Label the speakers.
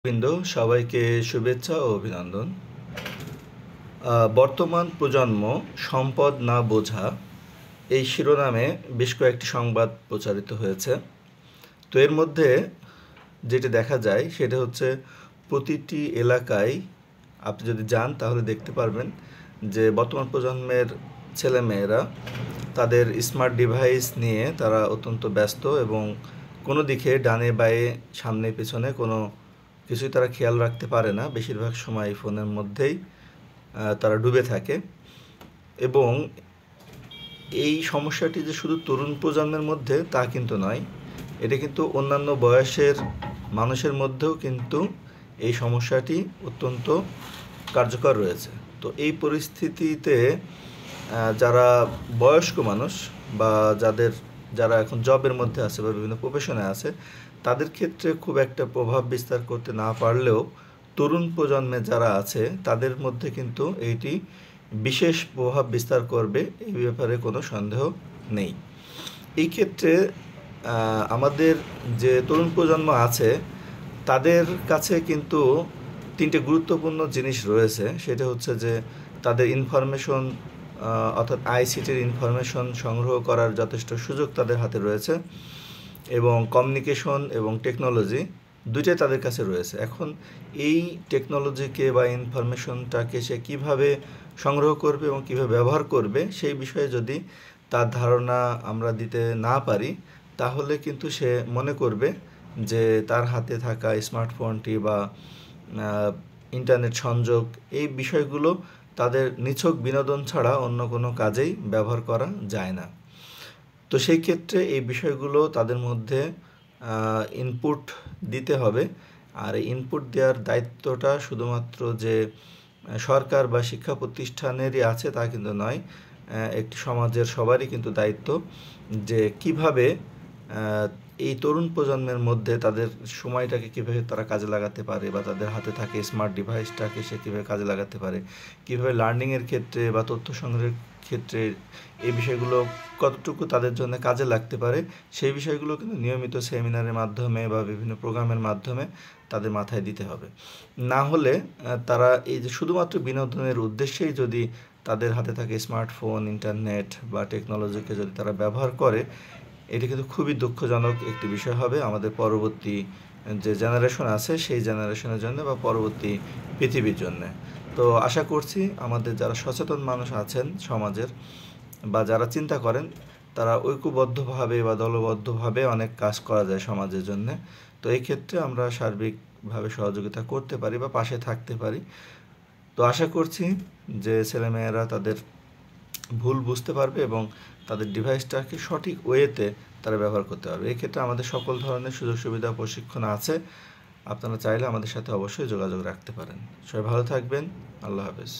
Speaker 1: বৃন্দ সবাইকে শুভেচ্ছা ও অভিনন্দন। বর্তমান প্রজন্ম সম্পদ না বোঝা এই শিরোনামে বেশ কয়েকটি সংবাদ প্রচারিত হয়েছে। তো এর মধ্যে যেটি দেখা যায় সেটা হচ্ছে প্রতিটি এলাকায় আপনি যদি যান তাহলে দেখতে পারবেন যে বর্তমান প্রজন্মের ছেলেমেয়েরা তাদের স্মার্ট ডিভাইস নিয়ে তারা অত্যন্ত ব্যস্ত এবং কোনো দিকে ডানে বাঁয়ে সামনে পেছনে কোনো কিছুই তারা খেয়াল রাখতে পারে না। বেশিরভাগ সময় ফোনের মধ্যেই তারা ডুবে থাকে এবং এই সমস্যাটি যে শুধু তরুণ প্রজন্মের মধ্যে তা কিন্তু নয়, এটা কিন্তু অন্যান্য বয়সের মানুষের মধ্যেও কিন্তু এই সমস্যাটি অত্যন্ত কার্যকর রয়েছে। তো এই পরিস্থিতিতে যারা বয়স্ক মানুষ বা যারা এখন জবের মধ্যে আছে বা বিভিন্ন প্রফেশনে আছে তাদের ক্ষেত্রে খুব একটা প্রভাব বিস্তার করতে না পারলেও তরুণ প্রজন্মে যারা আছে তাদের মধ্যে কিন্তু এইটি বিশেষ প্রভাব বিস্তার করবে, এই ব্যাপারে কোনো সন্দেহ নেই। এই ক্ষেত্রে আমাদের যে তরুণ প্রজন্ম আছে তাদের কাছে কিন্তু তিনটে গুরুত্বপূর্ণ জিনিস রয়েছে। সেটা হচ্ছে যে তাদের ইনফরমেশন অর্থাৎ আইসিটির ইনফরমেশন সংগ্রহ করার যথেষ্ট সুযোগ তাদের হাতে রয়েছে এবং কমিউনিকেশন এবং টেকনোলজি দুইটাই তাদের কাছে রয়েছে। এখন এই টেকনোলজিকে বা ইনফরমেশনটাকে সে কীভাবে সংগ্রহ করবে এবং কীভাবে ব্যবহার করবে সেই বিষয়ে যদি তার ধারণা আমরা দিতে না পারি তাহলে কিন্তু সে মনে করবে যে তার হাতে থাকা স্মার্টফোনটি বা ইন্টারনেট সংযোগ এই বিষয়গুলো তাদের নিছক বিনোদন ছাড়া অন্য কোনো কাজেই ব্যবহার করা যায় না। তো সেই ক্ষেত্রে এই বিষয়গুলো তাদের মধ্যে ইনপুট দিতে হবে। আর এই ইনপুট দেওয়ার দায়িত্বটা শুধুমাত্র যে সরকার বা শিক্ষা প্রতিষ্ঠানেরই আছে তা কিন্তু নয়, একটি সমাজের সবারই কিন্তু দায়িত্ব যে কিভাবে এই তরুণ প্রজন্মের মধ্যে তাদের সময়টাকে কীভাবে তারা কাজে লাগাতে পারে বা তাদের হাতে থাকে স্মার্ট ডিভাইসটাকে সে কীভাবে কাজে লাগাতে পারে, কীভাবে লার্নিংয়ের ক্ষেত্রে বা তথ্য সংগ্রহের ক্ষেত্রে এই বিষয়গুলো কতটুকু তাদের জন্য কাজে লাগতে পারে সেই বিষয়গুলো কিন্তু নিয়মিত সেমিনারের মাধ্যমে বা বিভিন্ন প্রোগ্রামের মাধ্যমে তাদের মাথায় দিতে হবে। না হলে তারা এই যে শুধুমাত্র বিনোদনের উদ্দেশ্যেই যদি তাদের হাতে থাকে স্মার্টফোন, ইন্টারনেট বা টেকনোলজিকে যদি তারা ব্যবহার করে, এটি কিন্তু খুবই দুঃখজনক একটি বিষয় হবে আমাদের পরবর্তী যে জেনারেশন আছে সেই জেনারেশনের জন্য বা পরবর্তী পৃথিবীর জন্য। তো আশা করছি আমাদের যারা সচেতন মানুষ আছেন সমাজের বা যারা চিন্তা করেন তারা ঐক্যবদ্ধভাবে বা দলবদ্ধভাবে অনেক কাজ করা যায় সমাজের জন্য। তো এই ক্ষেত্রে আমরা সার্বিকভাবে সহযোগিতা করতে পারি বা পাশে থাকতে পারি। তো আশা করছি যে ছেলেমেয়েরা তাদের ভুল বুঝতে পারবে এবং তাদের ডিভাইসটাকে সঠিক ওয়েতে তারা ব্যবহার করতে পারবে। এই ক্ষেত্রে আমাদের সকল ধরনের সুযোগ সুবিধা প্রশিক্ষণ আছে, আপনারা চাইলে আমাদের সাথে অবশ্যই যোগাযোগ রাখতে পারেন। সবাই ভালো থাকবেন। আল্লাহ হাফেজ।